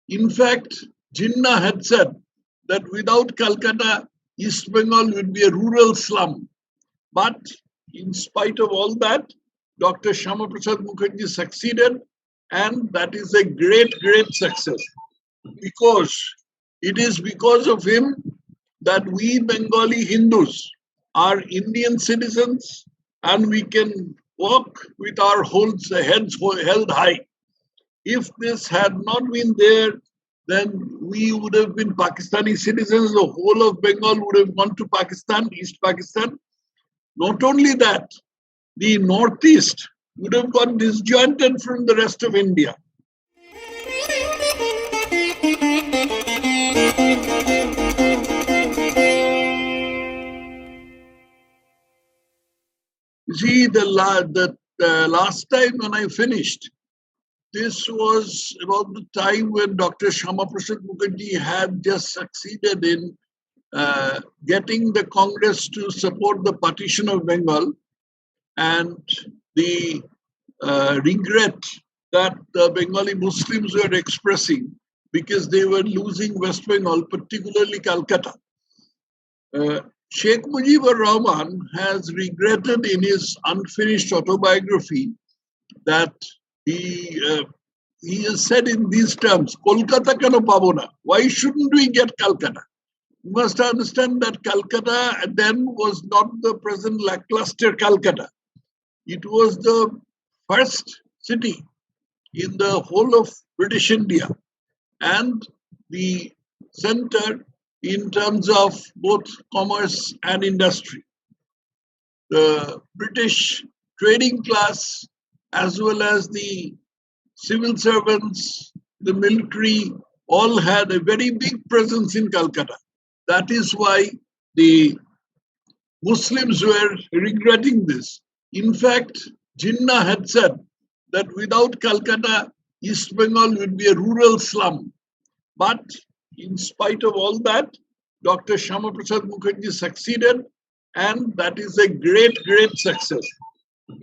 In fact, Jinnah had said that without Calcutta, East Bengal would be a rural slum. But in spite of all that, Dr. Syama Prasad Mookerjee succeeded, and that is a great, great success. Because it is because of him that we Bengali Hindus are Indian citizens and we can walk with our heads held high. If this had not been there, then we would have been Pakistani citizens. The whole of Bengal would have gone to Pakistan, East Pakistan. Not only that, the Northeast would have got disjointed from the rest of India. You see, the last time when I finished, this was about the time when Dr. Syama Prasad Mookerjee had just succeeded in getting the Congress to support the partition of Bengal, and the regret that the Bengali Muslims were expressing because they were losing West Bengal, particularly Calcutta. Sheikh Mujibur Rahman has regretted in his unfinished autobiography that he has said in these terms, Kolkata kano pabo na? Why shouldn't we get Calcutta? You must understand that Calcutta then was not the present lackluster Calcutta. It was the first city in the whole of British India and the center in terms of both commerce and industry. The British trading class, as well as the civil servants, the military, all had a very big presence in Calcutta. That is why the Muslims were regretting this. In fact, Jinnah had said that without Calcutta, East Bengal would be a rural slum. But in spite of all that, Dr. Syama Prasad Mookerjee succeeded, and that is a great, great success.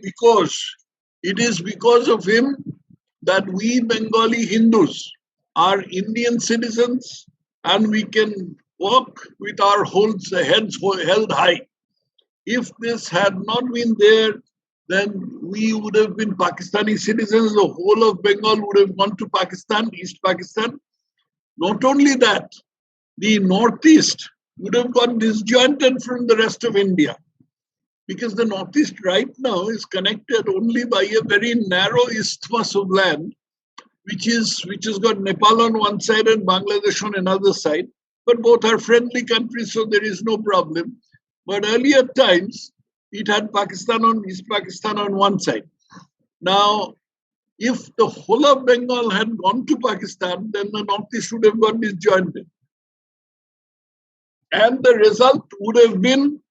Because it is because of him that we Bengali Hindus are Indian citizens and we can walk with our heads held high. If this had not been there, then we would have been Pakistani citizens. The whole of Bengal would have gone to Pakistan, East Pakistan. Not only that, the Northeast would have got disjointed from the rest of India. Because the Northeast right now is connected only by a very narrow isthmus of land, which has got Nepal on one side and Bangladesh on another side. But both are friendly countries, so there is no problem. But earlier times, it had Pakistan on East Pakistan on one side. Now, if the whole of Bengal had gone to Pakistan, then the Northeast would have got disjointed. And the result would have been,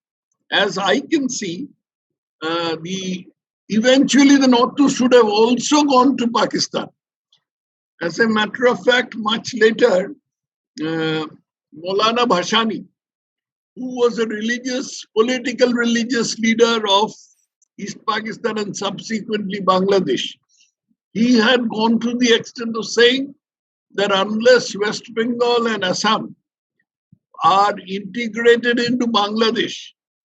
as I can see, eventually the Northeast should have also gone to Pakistan. As a matter of fact, much later, Maulana Bhashani, who was a political religious leader of East Pakistan and subsequently Bangladesh, he had gone to the extent of saying that unless West Bengal and Assam are integrated into Bangladesh,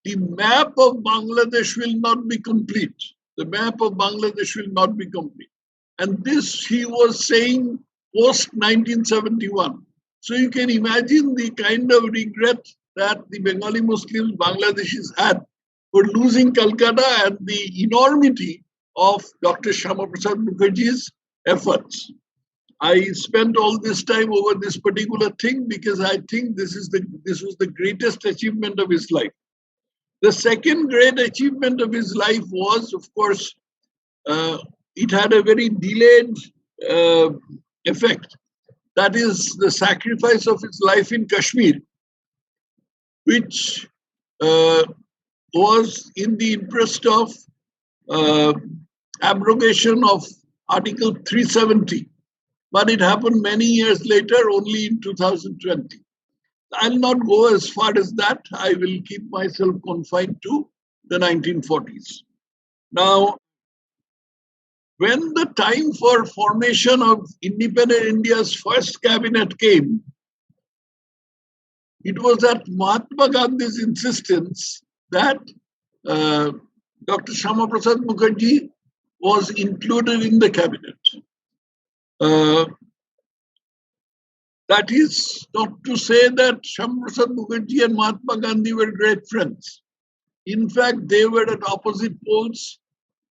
the map of Bangladesh will not be complete. The map of Bangladesh will not be complete. And this he was saying post 1971. So you can imagine the kind of regret that the Bengali Muslims, Bangladeshis had for losing Calcutta and the enormity of Dr. Syama Prasad Mookerjee's efforts. I spent all this time over this particular thing because I think this was the greatest achievement of his life. The second great achievement of his life was, of course, it had a very delayed effect. That is the sacrifice of his life in Kashmir, which was in the interest of abrogation of Article 370. But it happened many years later, only in 2020. I'll not go as far as that. I will keep myself confined to the 1940s. Now, When the time for formation of independent India's first cabinet came, it was at Mahatma Gandhi's insistence that Dr. Syama Prasad Mookerjee was included in the cabinet. That is not to say that Syama Prasad Mookerjee and Mahatma Gandhi were great friends. In fact, they were at opposite poles.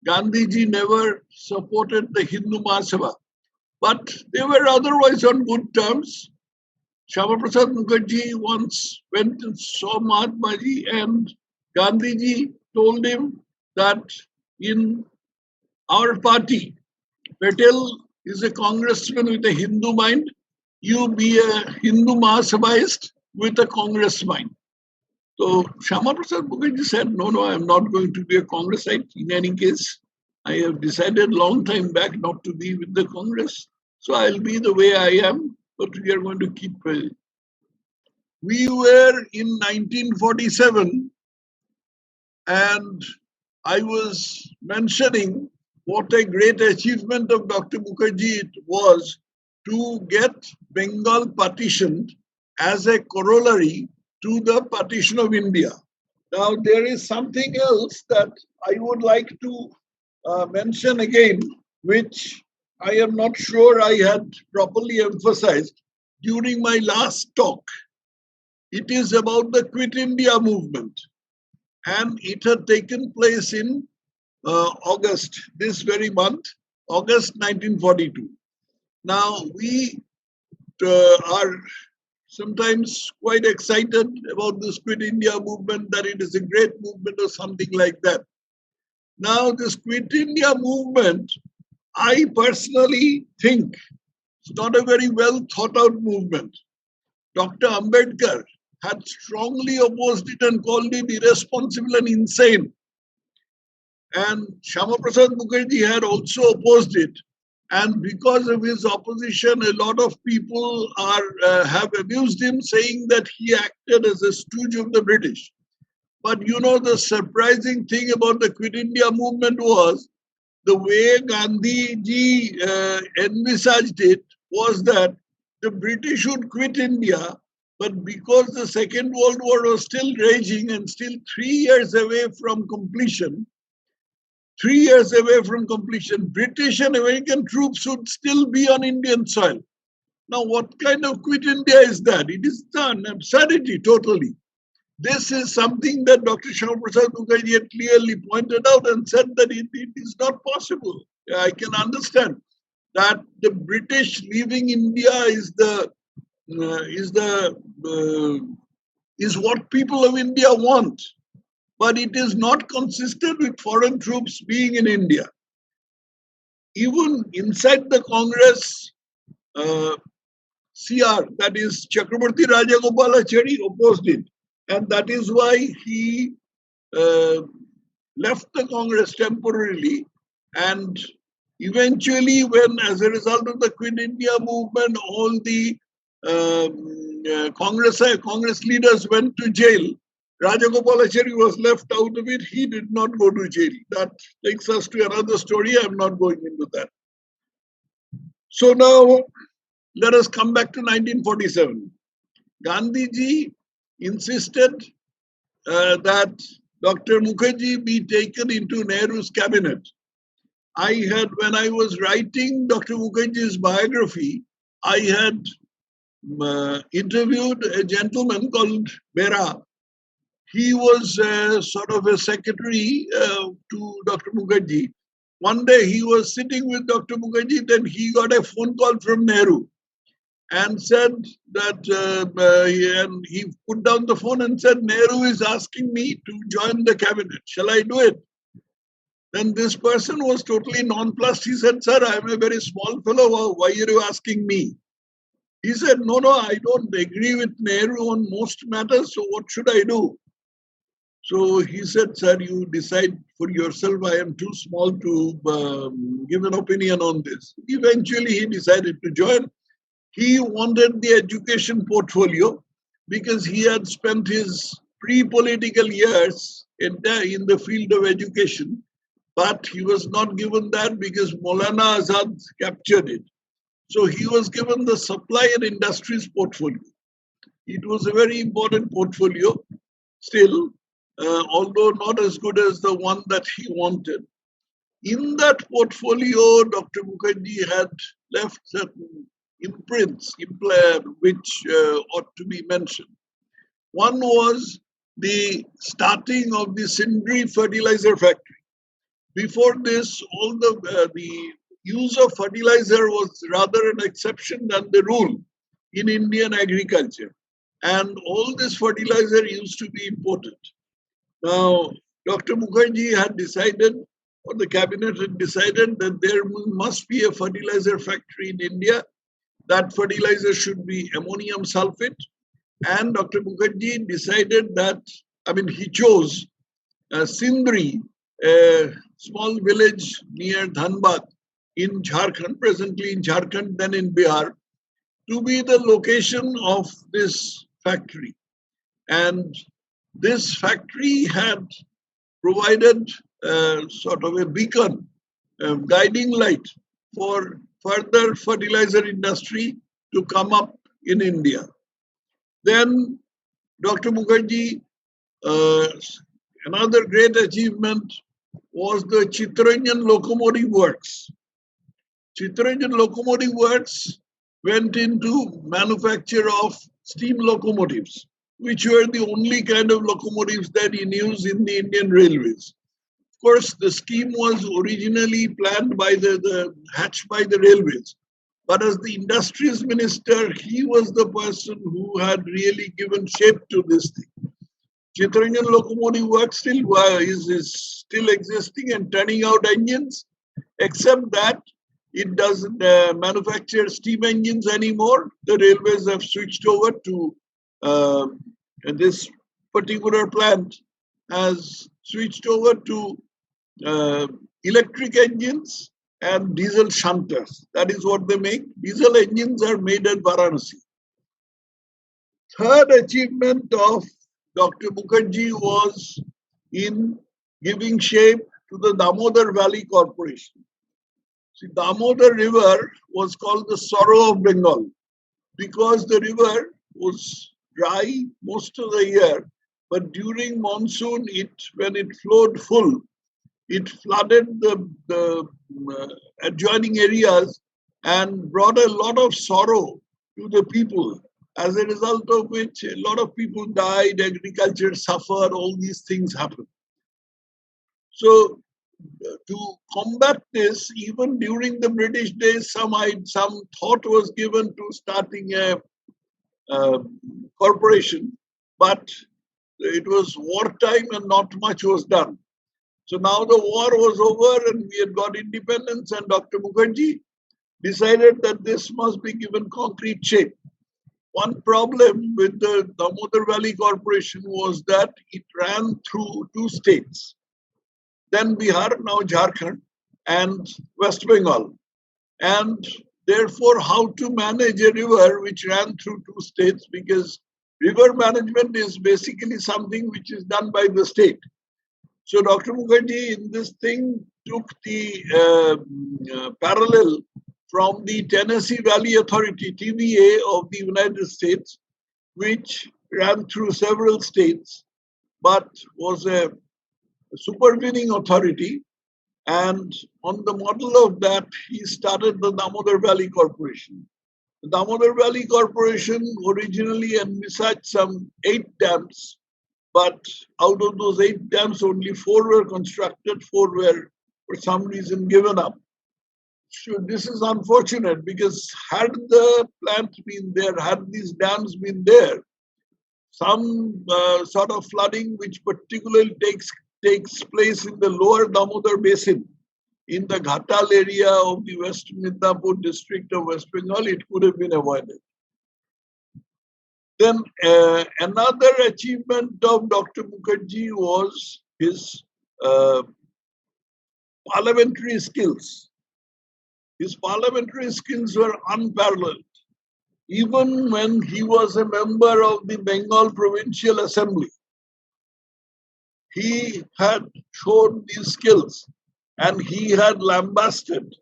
Gandhiji never supported the Hindu Mahasabha, but they were otherwise on good terms. Syama Prasad Mookerjee once went and saw Mahatmaji, and Gandhiji told him that in our party, Patel is a congressman with a Hindu mind, you be a Hindu Mahasabhaist with a Congress mind. So Syama Prasad Mookerjee said, no, I am not going to be a Congressite. In any case, I have decided long time back not to be with the Congress. So I'll be the way I am, but we are going to keep. We were in 1947, and I was mentioning what a great achievement of Dr. Mookerjee it was to get Bengal partitioned as a corollary to the partition of India. Now, there is something else that I would like to mention again, which I am not sure I had properly emphasized during my last talk. It is about the Quit India movement, and it had taken place in August, this very month, August 1942. Now, we are sometimes quite excited about this Quit India movement, that it is a great movement or something like that. Now, this Quit India movement, I personally think it's not a very well thought out movement. Dr. Ambedkar had strongly opposed it and called it irresponsible and insane. And Syama Prasad Mookerjee had also opposed it. And because of his opposition, a lot of people have abused him, saying that he acted as a stooge of the British. But you know, the surprising thing about the Quit India movement was the way Gandhiji envisaged it was that the British would quit India, but because the Second World War was still raging and still 3 years away from completion, British and American troops would still be on Indian soil. Now, what kind of Quit India is that? It is an absurdity, totally. This is something that Dr. Syama Prasad Mookerjee had clearly pointed out and said that it is not possible. I can understand that the British leaving India is what people of India want, but it is not consistent with foreign troops being in India. Even inside the Congress, CR, that is Chakrabarti Rajagopalachari, opposed it. And that is why he left the Congress temporarily. And eventually, when, as a result of the Quit India movement, all the Congress leaders went to jail, Rajagopalachari was left out of it. He did not go to jail. That takes us to another story. I'm not going into that. So now, let us come back to 1947. Gandhiji insisted that Dr. Mukherjee be taken into Nehru's cabinet. When I was writing Dr. Mukherjee's biography, I had interviewed a gentleman called Bera. He was sort of a secretary to Dr. Mukherjee. One day he was sitting with Dr. Mukherjee, then he got a phone call from Nehru and said that, and he put down the phone and said, Nehru is asking me to join the cabinet. Shall I do it? Then this person was totally nonplussed. He said, sir, I am a very small fellow. Why are you asking me? He said, no, I don't agree with Nehru on most matters. So what should I do? So he said, sir, you decide for yourself. I am too small to give an opinion on this. Eventually, he decided to join. He wanted the education portfolio because he had spent his pre-political years in the field of education. but he was not given that because Maulana Azad captured it. So he was given the supply and industries portfolio. It was a very important portfolio still, although not as good as the one that he wanted. In that portfolio, Dr. Mukherjee had left certain imprints which ought to be mentioned. One was the starting of the Sindri fertilizer factory. Before this, all the use of fertilizer was rather an exception than the rule in Indian agriculture. And all this fertilizer used to be imported. Now, Dr. Mukherjee had decided, or the cabinet had decided, that there must be a fertilizer factory in India. That fertilizer should be ammonium sulfate. And Dr. Mukherjee decided that, he chose Sindri, a small village near Dhanbad in Jharkhand, presently in Jharkhand, then in Bihar, to be the location of this factory. And this factory had provided sort of a beacon, a guiding light for further fertilizer industry to come up in India. Then Dr. Mukherjee, another great achievement was the Chittaranjan Locomotive Works. Chittaranjan Locomotive Works went into manufacture of steam locomotives, which were the only kind of locomotives that in use in the Indian railways. Of course, the scheme was originally planned by hatched by the railways. But as the industries minister, he was the person who had really given shape to this thing. Chittaranjan Locomotive Works is still existing and turning out engines, except that it doesn't manufacture steam engines anymore. The railways have switched over to this particular plant has switched over to electric engines and diesel shunters. That is what they make. Diesel engines are made at Varanasi. Third achievement of Dr. Mukherjee was in giving shape to the Damodar Valley Corporation. See, Damodar River was called the sorrow of Bengal because the river was dry most of the year, but during monsoon, when it flowed full, it flooded the adjoining areas and brought a lot of sorrow to the people, as a result of which a lot of people died, agriculture suffered, all these things happened. So to combat this, even during the British days, some thought was given to starting a corporation, but it was wartime and not much was done. So now the war was over and we had got independence, and Dr. Mukherjee decided that this must be given concrete shape. One problem with the Damodar Valley Corporation was that it ran through two states, then Bihar, now Jharkhand, and West Bengal. And therefore, how to manage a river which ran through two states, because river management is basically something which is done by the state. So Dr. Mukherjee in this thing took the parallel from the Tennessee Valley Authority, TVA, of the United States, which ran through several states, but was a supervening authority. And on the model of that, he started the Damodar Valley Corporation. The Damodar Valley Corporation originally envisaged some 8 dams, but out of those 8 dams, only 4 were constructed, 4 were for some reason given up. So this is unfortunate because had the plant been there, had these dams been there, some sort of flooding which particularly takes place in the lower Damodar basin, in the Ghatal area of the West Midnapur district of West Bengal, it could have been avoided. Then another achievement of Dr. Mukherjee was his parliamentary skills. His parliamentary skills were unparalleled. Even when he was a member of the Bengal Provincial Assembly, he had shown these skills. and he had lambasted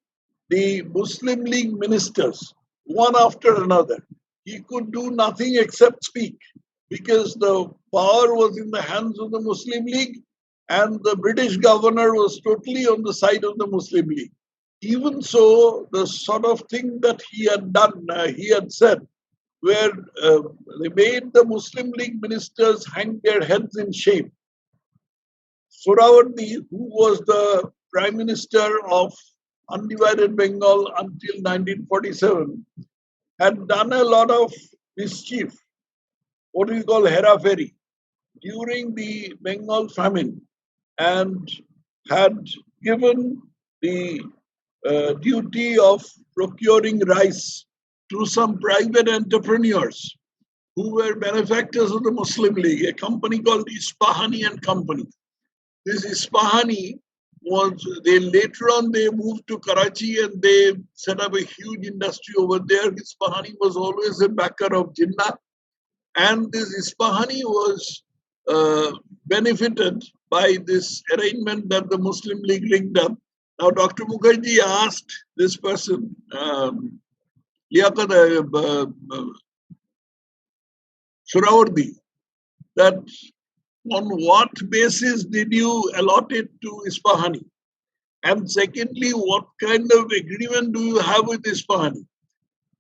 the Muslim League ministers one after another. He could do nothing except speak because the power was in the hands of the Muslim League and the British governor was totally on the side of the Muslim League. Even so, the sort of thing that he had done, he had said, where they made the Muslim League ministers hang their heads in shame. Sohrawardi, who was the Prime Minister of undivided Bengal until 1947, had done a lot of mischief, what we call hera-feri, during the Bengal famine, and had given the duty of procuring rice to some private entrepreneurs who were benefactors of the Muslim League, a company called Ispahani and Company. This Ispahani later on they moved to Karachi and they set up a huge industry over there. Ispahani was always a backer of Jana, and this Ispahani was benefited by this arrangement that the Muslim League rigged up. Now, Dr. Mukherjee asked this person, Sohrawardi, that on what basis did you allot it to Ispahani? And secondly, what kind of agreement do you have with Ispahani?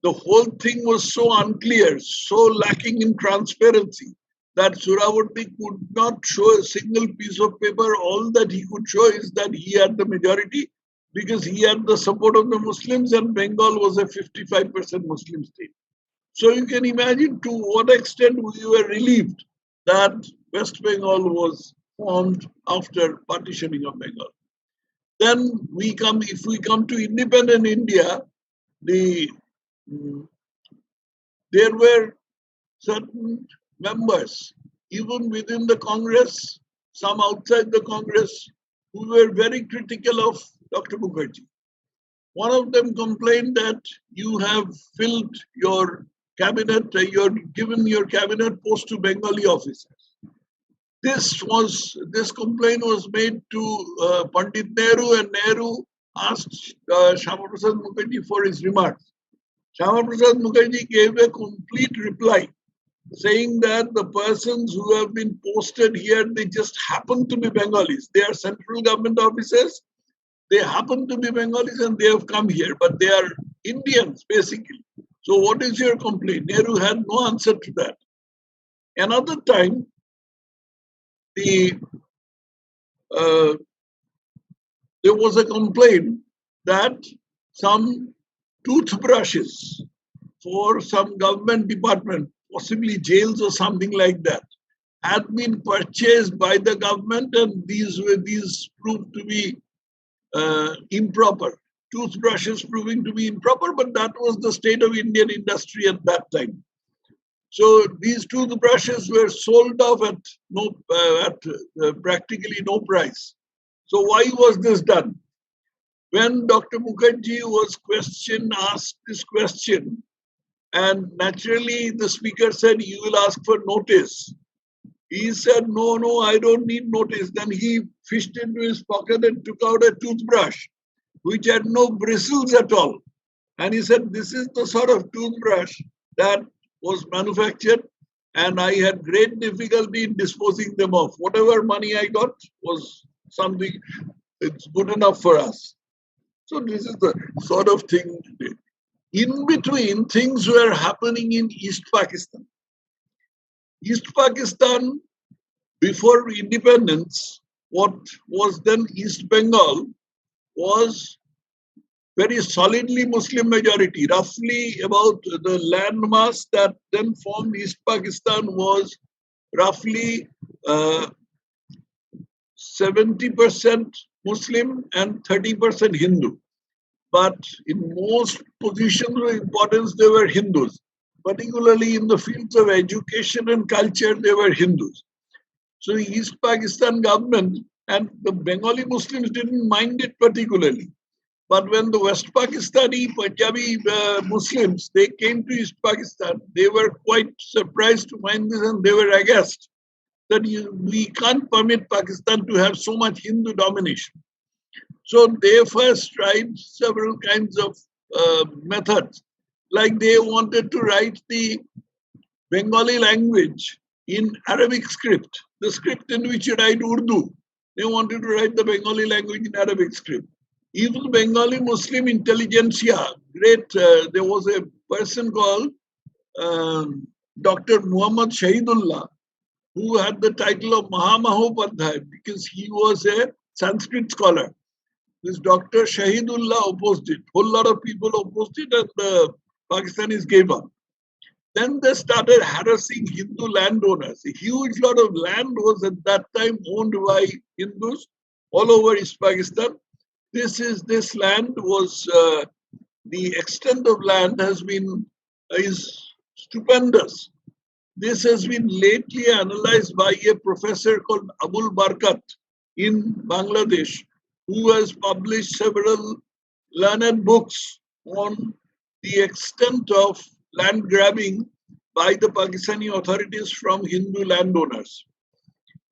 The whole thing was so unclear, so lacking in transparency, that Sohrawardi could not show a single piece of paper. All that he could show is that he had the majority because he had the support of the Muslims and Bengal was a 55% Muslim state. So you can imagine to what extent we were relieved that West Bengal was formed after partitioning of Bengal. Then if we come to independent India, there were certain members, even within the Congress, some outside the Congress, who were very critical of Dr. Mukherjee. One of them complained that you have filled your cabinet, you've given your cabinet post to Bengali officers. This complaint was made to Pandit Nehru, and Nehru asked Syama Prasad Mookerjee for his remarks. Syama Prasad Mookerjee gave a complete reply, saying that the persons who have been posted here, they just happen to be Bengalis. They are central government officers. They happen to be Bengalis and they have come here, but they are Indians, basically. So what is your complaint? Nehru had no answer to that. Another time, there was a complaint that some toothbrushes for some government department, possibly jails or something like that, had been purchased by the government, and these proved to be improper. Toothbrushes proving to be improper, but that was the state of Indian industry at that time. So these toothbrushes were sold off at practically no price. So why was this done? When Dr. Mukherjee was asked this question, and naturally the speaker said, "You will ask for notice." He said, no, I don't need notice. Then he fished into his pocket and took out a toothbrush, which had no bristles at all. And he said, "This is the sort of toothbrush that was manufactured, and I had great difficulty in disposing them of. Whatever money I got was something, it's good enough for us." So this is the sort of thing. In between, things were happening in East Pakistan. East Pakistan, before independence, what was then East Bengal, was very solidly Muslim majority. Roughly about the landmass that then formed East Pakistan was roughly 70% Muslim and 30% Hindu. But in most positions of importance, they were Hindus. Particularly in the fields of education and culture, they were Hindus. So the East Pakistan government and the Bengali Muslims didn't mind it particularly. But when the West Pakistani Punjabi Muslims, they came to East Pakistan, they were quite surprised to find this, and they were aghast that we can't permit Pakistan to have so much Hindu domination. So they first tried several kinds of methods. Like they wanted to write the Bengali language in Arabic script, the script in which you write Urdu. They wanted to write the Bengali language in Arabic script. Even Bengali Muslim intelligentsia, there was a person called Dr. Muhammad Shahidullah, who had the title of Mahamahopadhyay because he was a Sanskrit scholar. This Dr. Shahidullah opposed it. Whole lot of people opposed it, and the Pakistanis gave up. Then they started harassing Hindu landowners. A huge lot of land was at that time owned by Hindus all over East Pakistan. This land was the extent of land is stupendous. This has been lately analyzed by a professor called Abul Barkat in Bangladesh, who has published several learned books on the extent of land grabbing by the Pakistani authorities from Hindu landowners.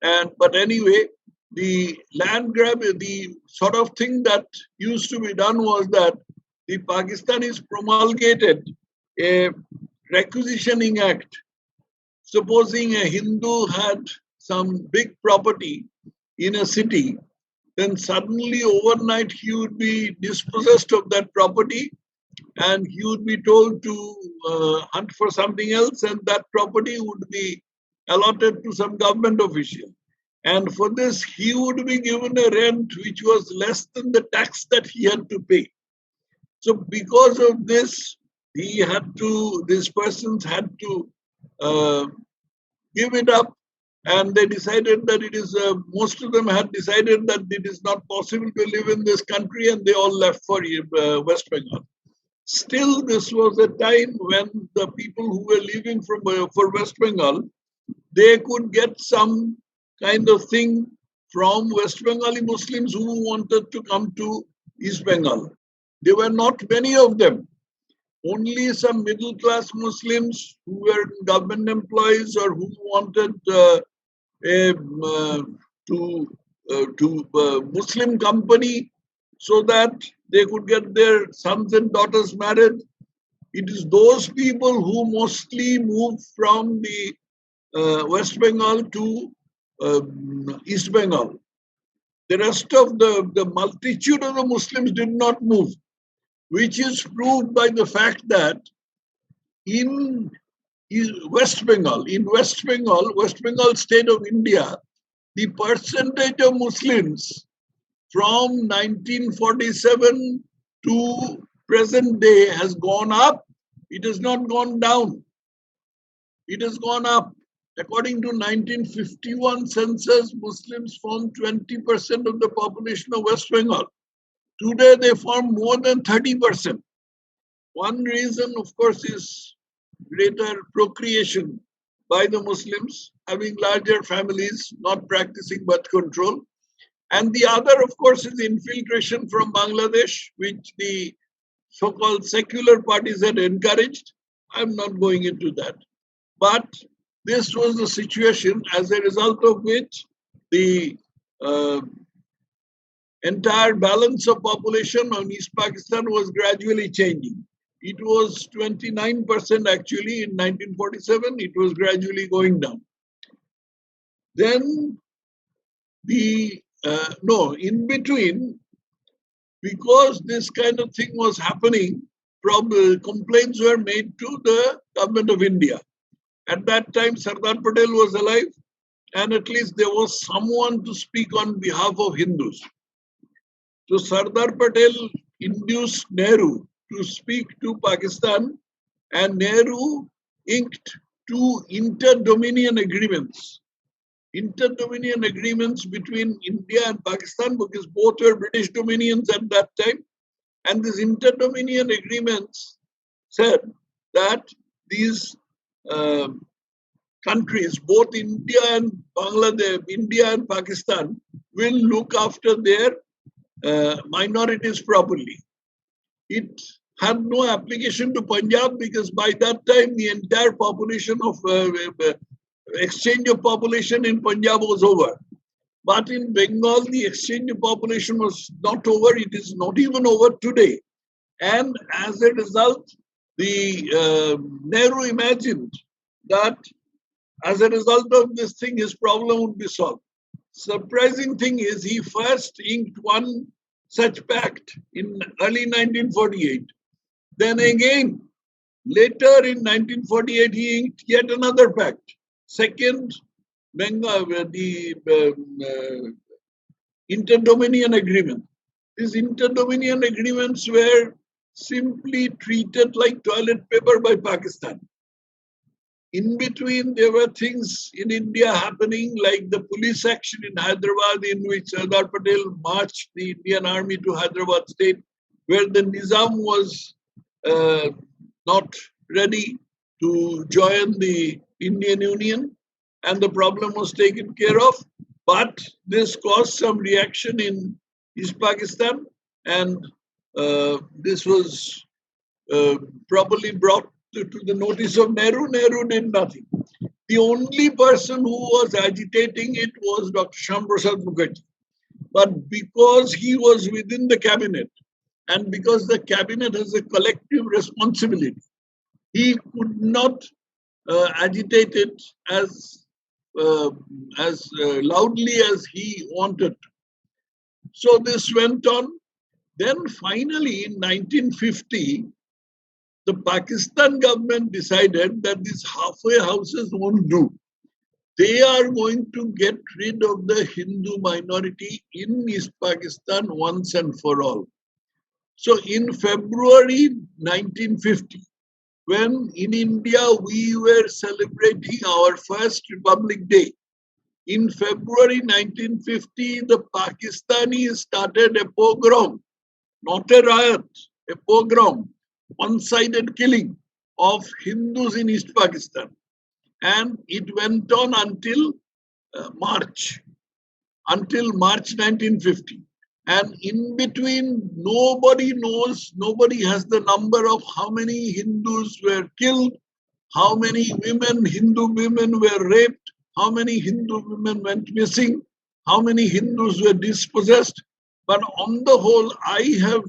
But anyway, the land grab, the sort of thing that used to be done was that the Pakistanis promulgated a requisitioning act. Supposing a Hindu had some big property in a city, then suddenly overnight he would be dispossessed of that property and he would be told to hunt for something else, and that property would be allotted to some government official. And for this, he would be given a rent which was less than the tax that he had to pay. So because of this, these persons had to give it up, and they decided that most of them had decided that it is not possible to live in this country, and they all left for West Bengal. Still, this was a time when the people who were leaving for West Bengal, they could get some kind of thing from West Bengali Muslims who wanted to come to East Bengal. There were not many of them. Only some middle-class Muslims who were government employees or who wanted to Muslim company so that they could get their sons and daughters married. It is those people who mostly moved from the West Bengal to East Bengal. The rest of the multitude of the Muslims did not move, which is proved by the fact that in West Bengal state of India, the percentage of Muslims from 1947 to present day has gone up. It has not gone down. It has gone up. According to 1951 census, Muslims form 20% of the population of West Bengal. Today, they form more than 30%. One reason, of course, is greater procreation by the Muslims, having larger families, not practicing birth control. And the other, of course, is infiltration from Bangladesh, which the so-called secular parties had encouraged. I'm not going into that. But this was the situation, as a result of which the entire balance of population on East Pakistan was gradually changing. It was 29% actually in 1947. It was gradually going down. Then in between, because this kind of thing was happening, complaints were made to the government of India. At that time, Sardar Patel was alive, and at least there was someone to speak on behalf of Hindus. So Sardar Patel induced Nehru to speak to Pakistan, and Nehru inked 2 inter-dominion agreements. Inter-dominion agreements between India and Pakistan, because both were British dominions at that time. And these inter-dominion agreements said that these countries, both India and Bangladesh, India and Pakistan, will look after their minorities properly. It had no application to Punjab because by that time the entire population of exchange of population in Punjab was over. But in Bengal, the exchange of population was not over. It is not even over today. And as a result, the Nehru imagined that as a result of this thing, his problem would be solved. Surprising thing is he first inked one such pact in early 1948. Then again, later in 1948, he inked yet another pact. Second, Bengal, the interdominion agreement. These interdominion agreements were simply treated like toilet paper by Pakistan. In between, there were things in India happening, like the police action in Hyderabad, in which Sardar Patel marched the Indian army to Hyderabad state, where the Nizam was not ready to join the Indian Union, and the problem was taken care of. But this caused some reaction in East Pakistan, and this was properly brought to the notice of Nehru. Nehru did nothing. The only person who was agitating it was Dr. Syama Prasad Mookerjee. But because he was within the cabinet, and because the cabinet has a collective responsibility, he could not agitate it as loudly as he wanted. So this went on. Then finally, in 1950, the Pakistan government decided that these halfway houses won't do. They are going to get rid of the Hindu minority in East Pakistan once and for all. So in February 1950, when in India we were celebrating our first Republic Day, in February 1950, the Pakistanis started a pogrom, not a riot, a pogrom, one-sided killing of Hindus in East Pakistan. And it went on until March 1950. And in between, nobody knows, nobody has the number of how many Hindus were killed, how many women, Hindu women were raped, how many Hindu women went missing, how many Hindus were dispossessed. But on the whole, I have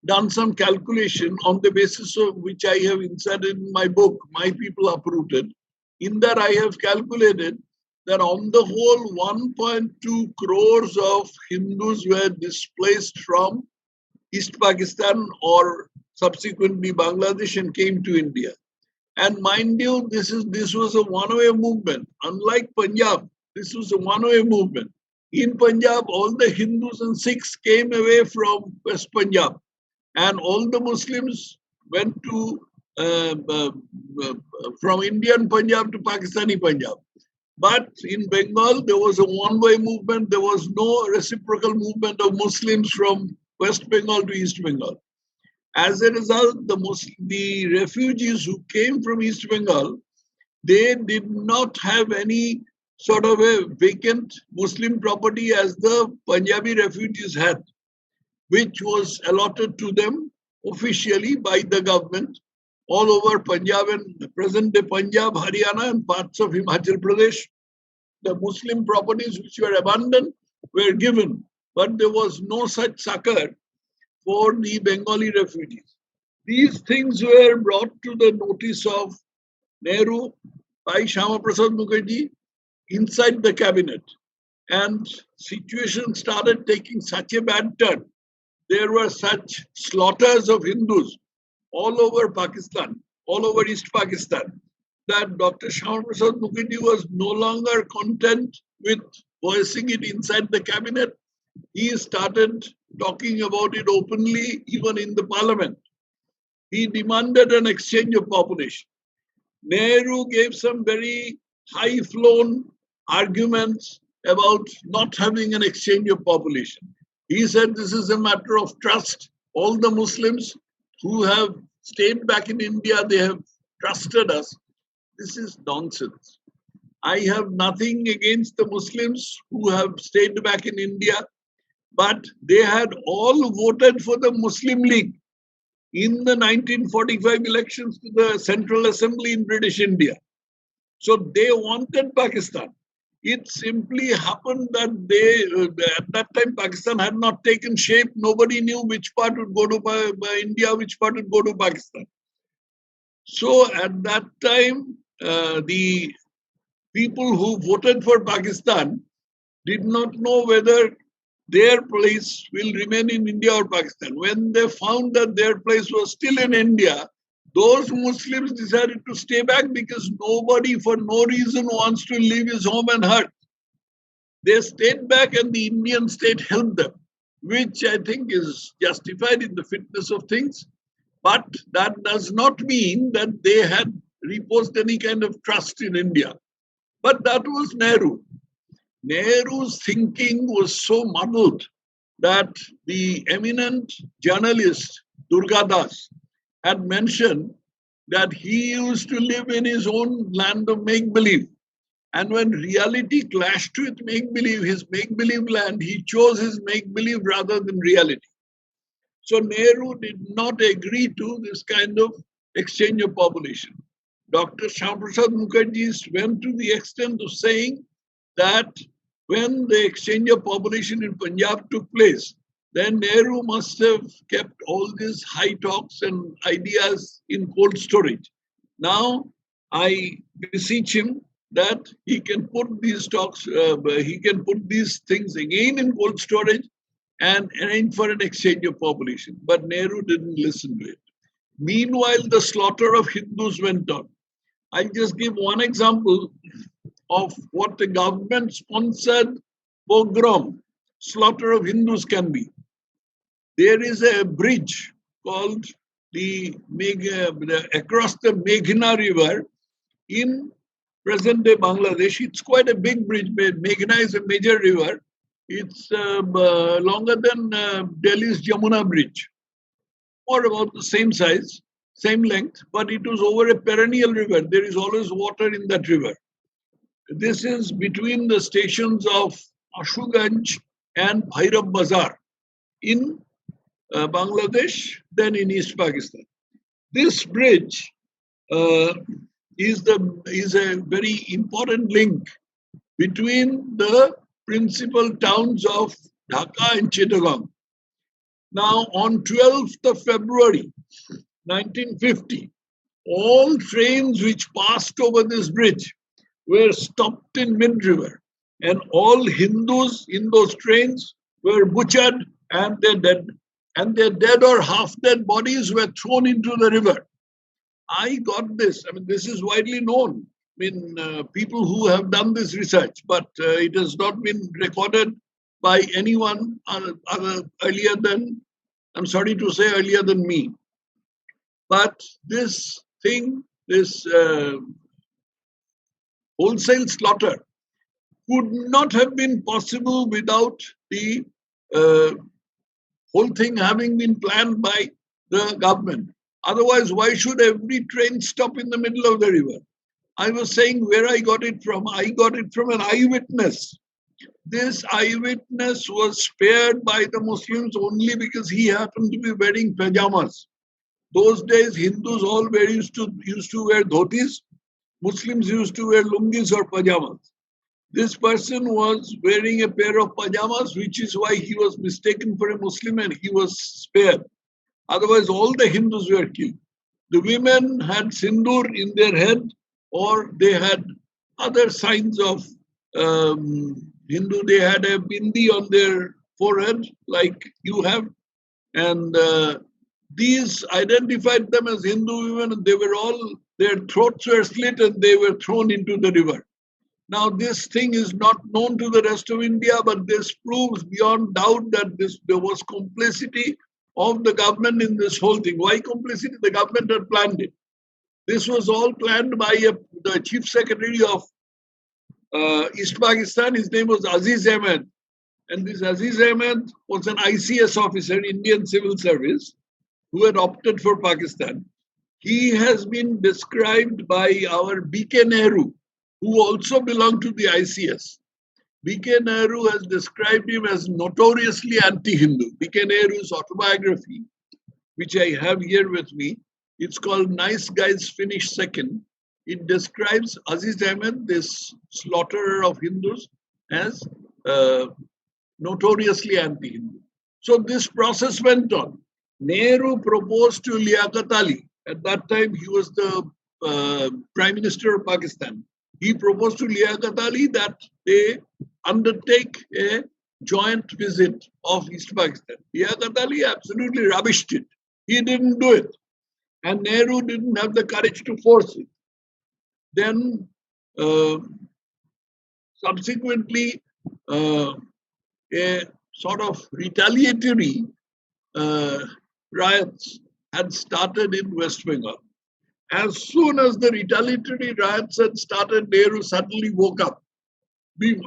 done some calculation on the basis of which I have inserted in my book, My People Uprooted. In that, I have calculated that on the whole, 1.2 crores of Hindus were displaced from East Pakistan or subsequently Bangladesh and came to India. And mind you, this was a one-way movement. Unlike Punjab, this was a one-way movement. In Punjab, all the Hindus and Sikhs came away from West Punjab, and all the Muslims went to from Indian Punjab to Pakistani Punjab. But in Bengal, there was a one-way movement. There was no reciprocal movement of Muslims from West Bengal to East Bengal. As a result, the refugees who came from East Bengal, they did not have any sort of a vacant Muslim property as the Punjabi refugees had, which was allotted to them officially by the government all over Punjab and present-day Punjab, Haryana and parts of Himachal Pradesh. The Muslim properties which were abandoned were given, but there was no such succor for the Bengali refugees. These things were brought to the notice of Nehru by Syama Prasad Mookerjee inside the cabinet, and situation started taking such a bad turn. There were such slaughters of Hindus all over Pakistan, all over East Pakistan, that Dr. Syama Prasad Mookerjee was no longer content with voicing it inside the cabinet. He started talking about it openly, even in the parliament. He demanded an exchange of population. Nehru gave some very high-flown arguments about not having an exchange of population. He said this is a matter of trust. All the Muslims who have stayed back in India, they have trusted us. This is nonsense. I have nothing against the Muslims who have stayed back in India, but they had all voted for the Muslim League in the 1945 elections to the Central Assembly in British India. So they wanted Pakistan. It simply happened that at that time, Pakistan had not taken shape. Nobody knew which part would go to India, which part would go to Pakistan. So at that time, the people who voted for Pakistan did not know whether their place will remain in India or Pakistan. When they found that their place was still in India, those Muslims decided to stay back because nobody for no reason wants to leave his home and hurt. They stayed back and the Indian state helped them, which I think is justified in the fitness of things. But that does not mean that they had reposed any kind of trust in India. But that was Nehru. Nehru's thinking was so muddled that the eminent journalist Durga Das had mentioned that he used to live in his own land of make-believe. And when reality clashed with make-believe, his make-believe land, he chose his make-believe rather than reality. So Nehru did not agree to this kind of exchange of population. Dr. Syama Prasad Mookerjee went to the extent of saying that when the exchange of population in Punjab took place, then Nehru must have kept all these high talks and ideas in cold storage. Now, I beseech him that he can put these talks, he can put these things again in cold storage and arrange for an exchange of population. But Nehru didn't listen to it. Meanwhile, the slaughter of Hindus went on. I'll just give one example of what the government-sponsored pogrom, slaughter of Hindus can be. There is a bridge called across the Meghna river in present-day Bangladesh. It's quite a big bridge. Meghna is a major river. It's longer than Delhi's Jamuna Bridge, or about the same size, same length, but it was over a perennial river. There is always water in that river. This is between the stations of Ashuganj and Bhairab Bazar in Bangladesh, then in East Pakistan. This bridge is a very important link between the principal towns of Dhaka and Chittagong. Now, on 12th of February, 1950, all trains which passed over this bridge were stopped in mid-river, and all Hindus in those trains were butchered, and their dead or half-dead bodies were thrown into the river. I got this. I mean, this is widely known. I mean, people who have done this research, but it has not been recorded by anyone earlier than, I'm sorry to say, earlier than me. But this thing, this wholesale slaughter could not have been possible without the whole thing having been planned by the government. Otherwise, why should every train stop in the middle of the river? I was saying where I got it from. I got it from an eyewitness. This eyewitness was spared by the Muslims only because he happened to be wearing pajamas. Those days, Hindus all used to wear dhotis. Muslims used to wear lungis or pajamas. This person was wearing a pair of pajamas, which is why he was mistaken for a Muslim and he was spared. Otherwise, all the Hindus were killed. The women had sindoor in their head, or they had other signs of Hindu. They had a bindi on their forehead, like you have. And these identified them as Hindu women. They were all, their throats were slit and they were thrown into the river. Now, this thing is not known to the rest of India, but this proves beyond doubt that there was complicity of the government in this whole thing. Why complicity? The government had planned it. This was all planned by the Chief Secretary of East Pakistan. His name was Aziz Ahmed. And this Aziz Ahmed was an ICS officer, Indian Civil Service, who had opted for Pakistan. He has been described by our B.K. Nehru, who also belonged to the ICS. B.K. Nehru has described him as notoriously anti-Hindu. B.K. Nehru's autobiography, which I have here with me, it's called Nice Guys Finish Second. it describes Aziz Ahmed, this slaughterer of Hindus, as notoriously anti-Hindu. So this process went on. Nehru proposed to Liaquat Ali. At that time, he was the Prime Minister of Pakistan. He proposed to Liaquat Ali that they undertake a joint visit of East Pakistan. Liaquat Ali absolutely rubbished it. He didn't do it. And Nehru didn't have the courage to force it. Then, subsequently, a sort of retaliatory riots had started in West Bengal. As soon as the retaliatory riots had started, Nehru suddenly woke up.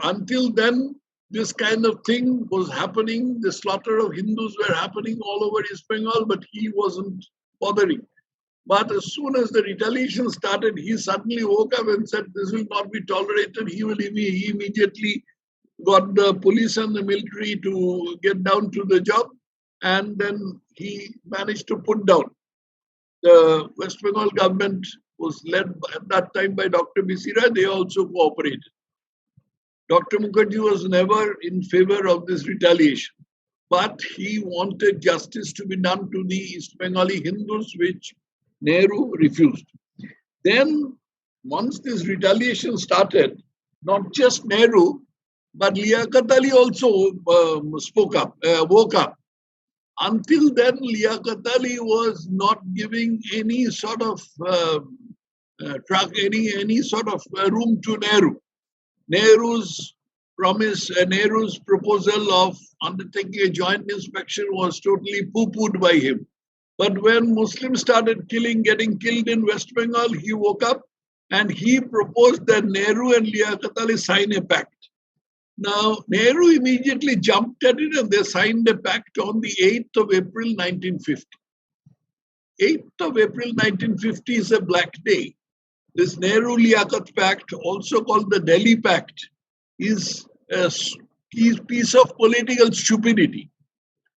Until then, this kind of thing was happening. The slaughter of Hindus were happening all over East Bengal, but he wasn't bothering. But as soon as the retaliation started, he suddenly woke up and said, this will not be tolerated. He immediately got the police and the military to get down to the job. And then he managed to put down. The West Bengal government was led at that time by Dr. B.C. Roy. They also cooperated. Dr. Mukherjee was never in favor of this retaliation, but he wanted justice to be done to the East Bengali Hindus, which Nehru refused. Then, once this retaliation started, not just Nehru, but Liaquat Ali also woke up. Until then, Liaquat Ali was not giving any sort of room to Nehru. Nehru's proposal of undertaking a joint inspection was totally poo-pooed by him. But when Muslims started getting killed in West Bengal, he woke up and he proposed that Nehru and Liaquat Ali sign a pact. Now, Nehru immediately jumped at it and they signed a pact on the 8th of April 1950. 8th of April 1950 is a black day. This Nehru-Liaquat Pact, also called the Delhi Pact, is a piece of political stupidity.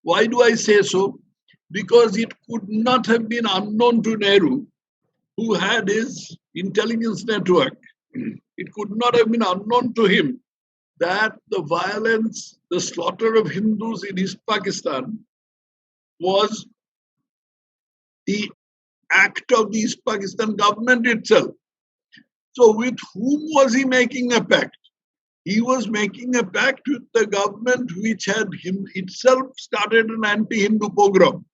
Why do I say so? Because it could not have been unknown to Nehru, who had his intelligence network. It could not have been unknown to him that the violence, the slaughter of Hindus in East Pakistan was the act of the East Pakistan government itself. So with whom was he making a pact? He was making a pact with the government which had itself started an anti-Hindu pogrom.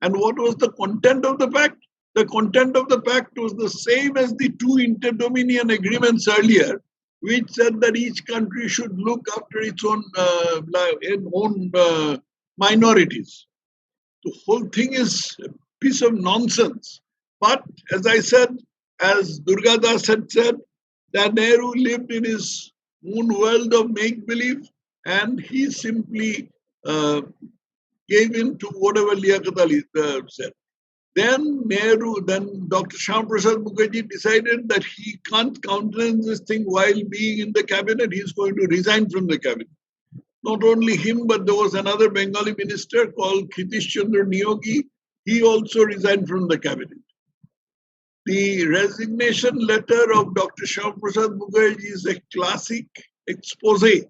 And what was the content of the pact? The content of the pact was the same as the two inter-dominion agreements earlier, which said that each country should look after its own minorities. The whole thing is a piece of nonsense. But as I said, as Durgadas had said, that Nehru lived in his own world of make-believe and he simply gave in to whatever Liaquat Ali said. Then Dr. Syama Prasad Mookerjee decided that he can't countenance this thing while being in the cabinet. He's going to resign from the cabinet. Not only him, but there was another Bengali minister called Kitish Chandra Niyogi. He also resigned from the cabinet. The resignation letter of Dr. Syama Prasad Mookerjee is a classic expose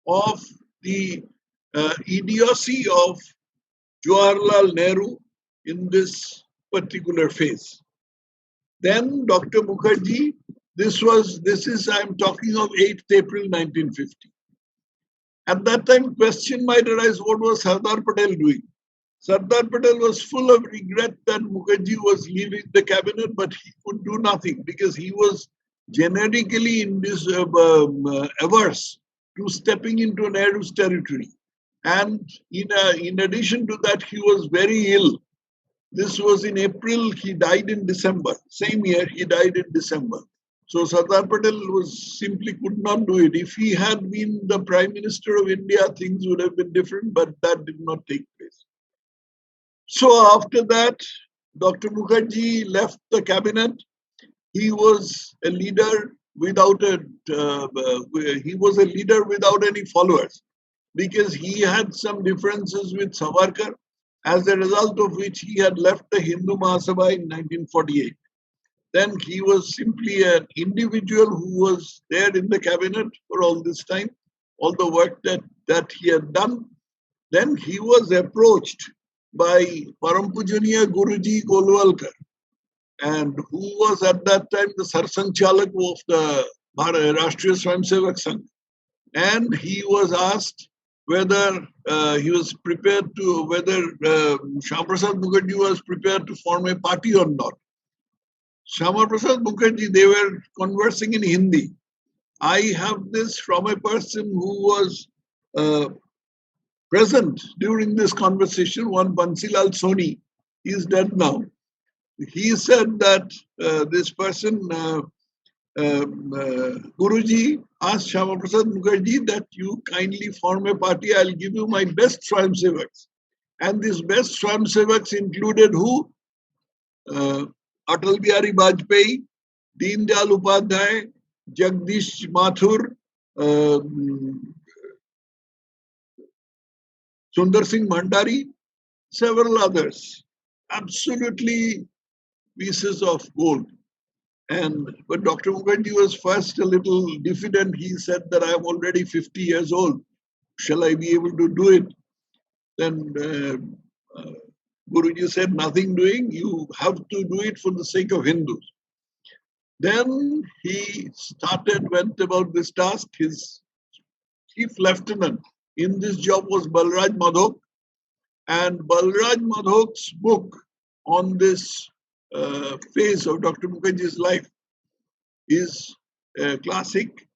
of the idiocy of Jawaharlal Nehru in this particular phase. Then Dr. Mukherjee, I'm talking of 8th April 1950. At that time, question might arise, what was Sardar Patel doing? Sardar Patel was full of regret that Mukherjee was leaving the cabinet, but he could do nothing because he was generically averse to stepping into Nehru's territory. And in addition to that, he was very ill. This was in April, he died in December. Same year, he died in December. So Sardar Patel simply could not do it. If he had been the Prime Minister of India, things would have been different, but that did not take place. So after that, Dr. Mukherjee left the cabinet. He was a leader without any followers because he had some differences with Savarkar, as a result of which he had left the Hindu Mahasabha in 1948. Then he was simply an individual who was there in the cabinet for all this time, all the work that he had done. Then he was approached by Parampujaniya Guruji Golwalkar, and who was at that time the Sarsanchalak of the Rashtriya Swayamsevak Sangh. And he was asked whether he was prepared to, whether Syama Prasad Mookerjee was prepared to form a party or not. Syama Prasad Mookerjee, they were conversing in Hindi. I have this from a person who was present during this conversation, one Bansilal Soni. He is dead now. He said that this person, Guruji, asked Syama Prasad Mookerjee that you kindly form a party, I'll give you my best Swayamsevaks. And these best Swayamsevaks included who? Atal Bihari Vajpayee, Deen Dayal Upadhyay, Jagdish Mathur, Sundar Singh Bhandari, several others. Absolutely pieces of gold. But Dr. Mookerjee was first a little diffident. He said that I am already 50 years old. Shall I be able to do it? Then Guruji said, nothing doing. You have to do it for the sake of Hindus. Then he went about this task. His chief lieutenant in this job was Balraj Madhok. And Balraj Madhok's book on this phase of Dr. Mookerjee's life is a classic.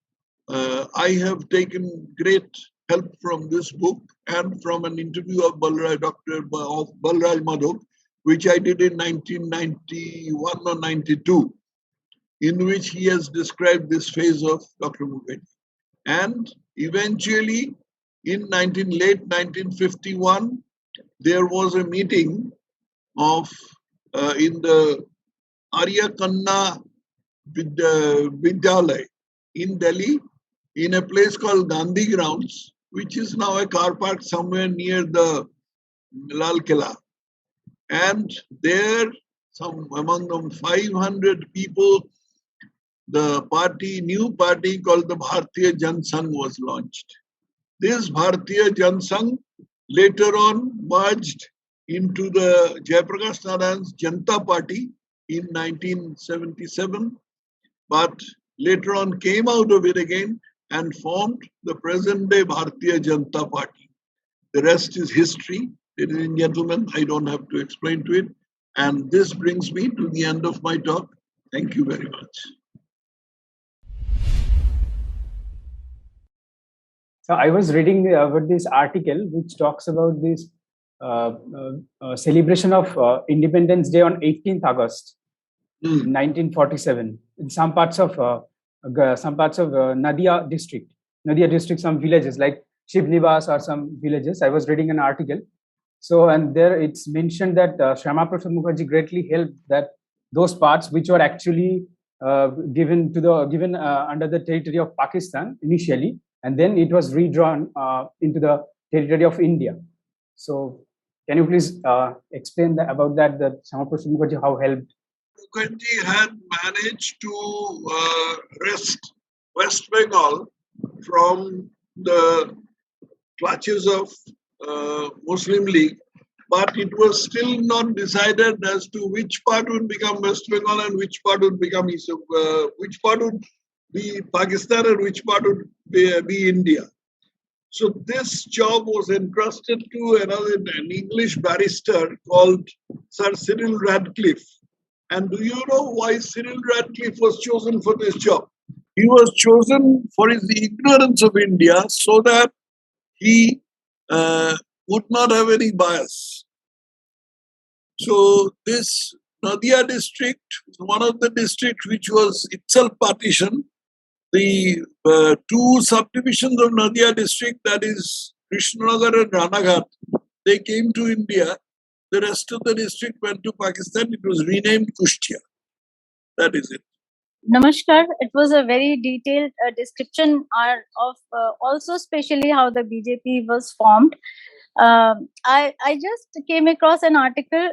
I have taken great help from this book and from an interview of Balraj Madhok, which I did in 1991 or 92, in which he has described this phase of Dr. Mookerjee. And eventually, in late 1951, there was a meeting of in the Arya Kanna Vidyalaya in Delhi, in a place called Gandhi Grounds, which is now a car park somewhere near the Lal Killa. And there, among them 500 people, the new party called the Bharatiya Jan Sangh was launched. This Bharatiya Jan Sangh later on merged into the Jayaprakash Narayan's Janata Party in 1977, but later on came out of it again and formed the present-day Bharatiya Janata Party. The rest is history, ladies and gentlemen. I don't have to explain to it. And this brings me to the end of my talk. Thank you very much. So I was reading about this article which talks about this celebration of Independence Day on 18th August 1947 in some parts of Nadia district, some villages like Shivnivas or some villages. I was reading an article. So, and there it's mentioned that Syama Prasad Mookerjee greatly helped that those parts which were actually given under the territory of Pakistan initially, and then it was redrawn into the territory of India. So, can you please explain about that Syama Prasad Mookerjee how helped? Mookerjee had managed to wrest West Bengal from the clutches of Muslim League, but it was still not decided as to which part would become West Bengal and which part would become which part would be Pakistan and which part would be India. So this job was entrusted to an English barrister called Sir Cyril Radcliffe. And do you know why Cyril Radcliffe was chosen for this job? He was chosen for his ignorance of India so that he would not have any bias. So this Nadia district is one of the districts which was itself partitioned. The two subdivisions of Nadia district, that is Krishnanagar and Ranaghat, they came to India. The rest of the district went to Pakistan. It was renamed Kushtia. That is it. Namaskar. It was a very detailed description of also especially how the BJP was formed. I just came across an article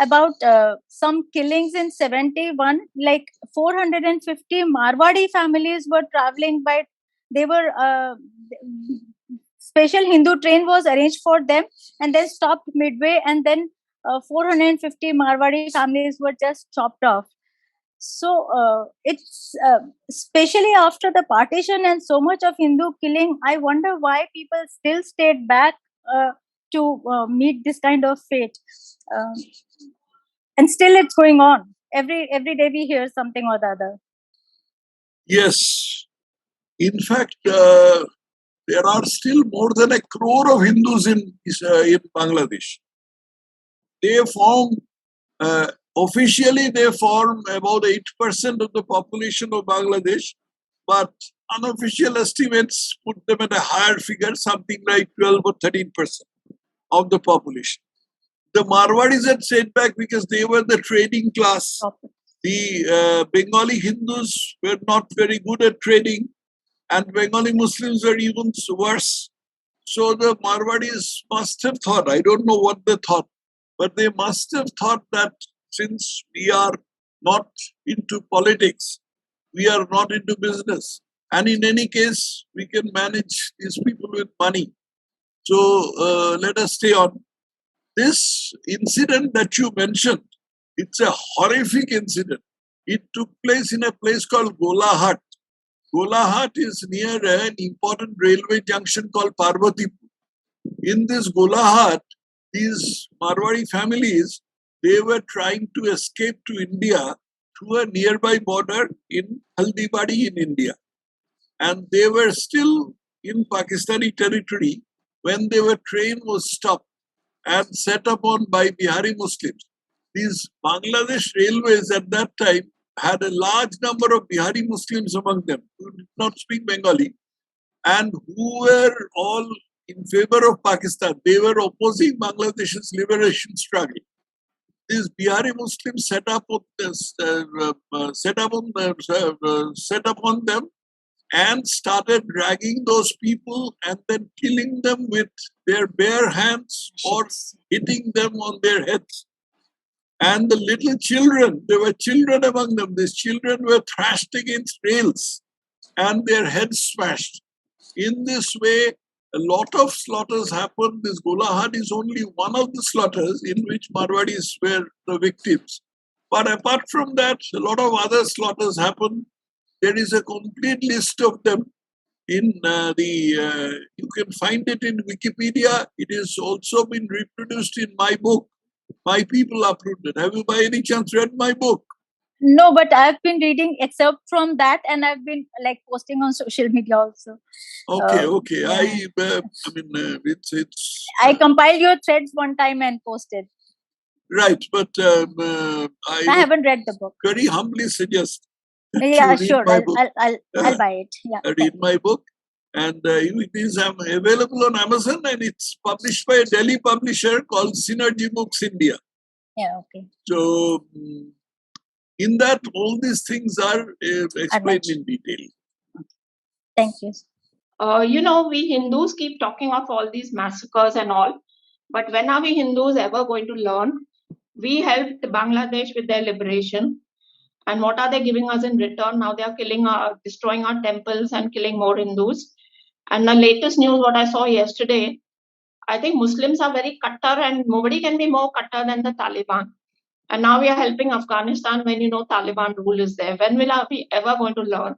about some killings in 71. Like 450 Marwadi families were traveling by. They were special Hindu train was arranged for them, and then stopped midway, and then 450 Marwadi families were just chopped off. So it's especially after the partition and so much of Hindu killing, I wonder why people still stayed back to meet this kind of fate. Uh, and still it's going on. Every day we hear something or the other. Yes. In fact, there are still more than a crore of Hindus in Bangladesh. They form, officially they form about 8% of the population of Bangladesh, but unofficial estimates put them at a higher figure, something like 12 or 13% of the population. The Marwadis had stayed back because they were the trading class. The Bengali Hindus were not very good at trading, and Bengali Muslims were even worse. So the Marwadis must have thought, I don't know what they thought, but they must have thought that since we are not into politics, we are not into business, and in any case, we can manage these people with money. So let us stay on. This incident that you mentioned, it's a horrific incident. It took place in a place called Golaghat. Golaghat is near an important railway junction called Parvatipur. In this Golaghat, these Marwari families, they were trying to escape to India through a nearby border in Haldibadi in India. And they were still in Pakistani territory when their train was stopped and set upon by Bihari Muslims. These Bangladesh railways at that time had a large number of Bihari Muslims among them who did not speak Bengali and who were all in favor of Pakistan. They were opposing Bangladesh's liberation struggle. These Bihari Muslims set upon them and started dragging those people and then killing them with their bare hands or hitting them on their heads. And the little children, there were children among them, these children were thrashed against rails and their heads smashed. In this way, a lot of slaughters happened. This Golaghat is only one of the slaughters in which Marwadis were the victims. But apart from that, a lot of other slaughters happened. There is a complete list of them in you can find it in Wikipedia. It has also been reproduced in my book, My People Uprooted. Have you by any chance read my book? No, but I've been reading except from that, and I've been like posting on social media also. Okay. Yeah. It's. I compiled your threads one time and posted. Right, but I haven't read the book. Very humbly suggest. Yeah, sure. I'll buy it. Yeah. Read my book, and it is available on Amazon, and it's published by a Delhi publisher called Synergy Books India. Yeah. Okay. So. In that, all these things are explained in detail. Thank you. We Hindus keep talking of all these massacres and all, but when are we Hindus ever going to learn? We helped Bangladesh with their liberation, and what are they giving us in return? Now they are destroying our temples and killing more Hindus. And the latest news, what I saw yesterday, I think Muslims are very Qatar, and nobody can be more Qatar than the Taliban. And now we are helping Afghanistan when Taliban rule is there. When will we ever going to learn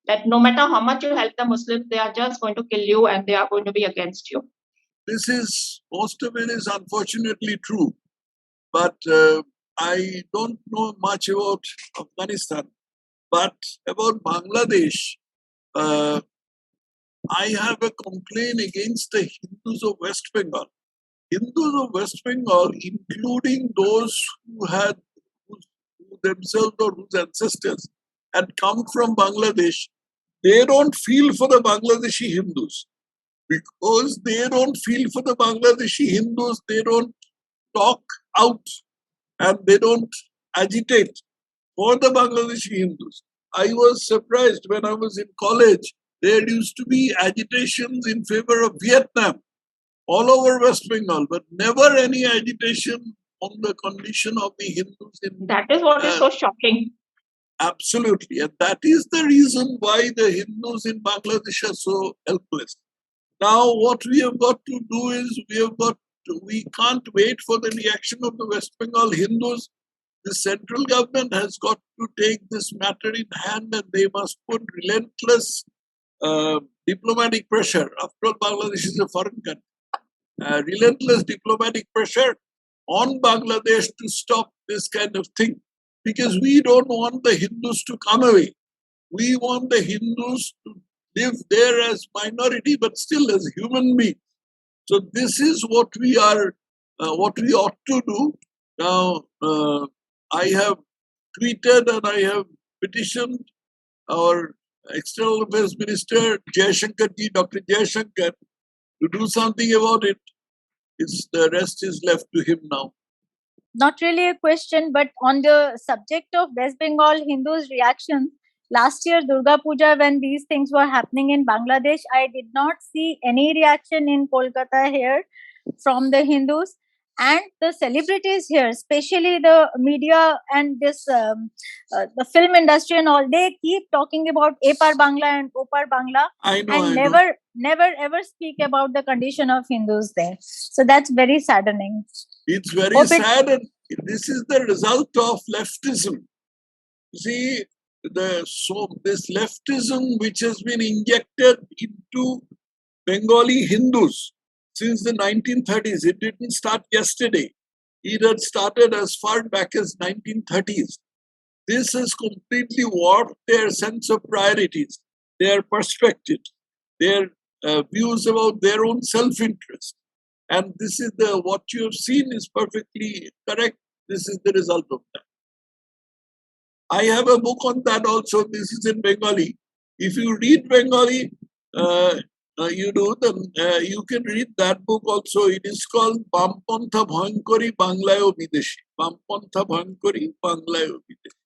that no matter how much you help the Muslims, they are just going to kill you and they are going to be against you? Most of it is unfortunately true. But I don't know much about Afghanistan. But about Bangladesh, I have a complaint against the Hindus of West Bengal. Hindus of West Bengal, including those who themselves or whose ancestors had come from Bangladesh, they don't feel for the Bangladeshi Hindus. Because they don't feel for the Bangladeshi Hindus, they don't talk out and they don't agitate for the Bangladeshi Hindus. I was surprised when I was in college, there used to be agitations in favor of Vietnam all over West Bengal, but never any agitation on the condition of the Hindus in That is what is so shocking. absolutely, and that is the reason why the Hindus in Bangladesh are so helpless. Now, what we have got to do is we can't wait for the reaction of the West Bengal Hindus. The central government has got to take this matter in hand, and they must put relentless diplomatic pressure. After all, Bangladesh is a foreign country. Relentless diplomatic pressure on Bangladesh to stop this kind of thing. Because we don't want the Hindus to come away. We want the Hindus to live there as minority, but still as human beings. So this is what we ought to do. Now, I have tweeted and I have petitioned our External Affairs Minister, Dr. Jayashankar, to do something about it. The rest is left to him now. Not really a question, but on the subject of West Bengal Hindus' reaction, last year, Durga Puja, when these things were happening in Bangladesh, I did not see any reaction in Kolkata here from the Hindus. And the celebrities here, especially the media and this the film industry and all, they keep talking about Epar Bangla and Opar Bangla, and never ever speak about the condition of Hindus there. So that's very saddening. It's very sad, and this is the result of leftism. You see, this leftism which has been injected into Bengali Hindus since the 1930s. It didn't start yesterday. It had started as far back as 1930s. This has completely warped their sense of priorities, their perspective, their views about their own self-interest. And this is what you have seen is perfectly correct. This is the result of that. I have a book on that also. This is in Bengali. If you read Bengali, you can read that book also. It is called Bampantha Bhayankari Banglayo Bideshi. Bampantha Bhayankari Banglayo Bideshi.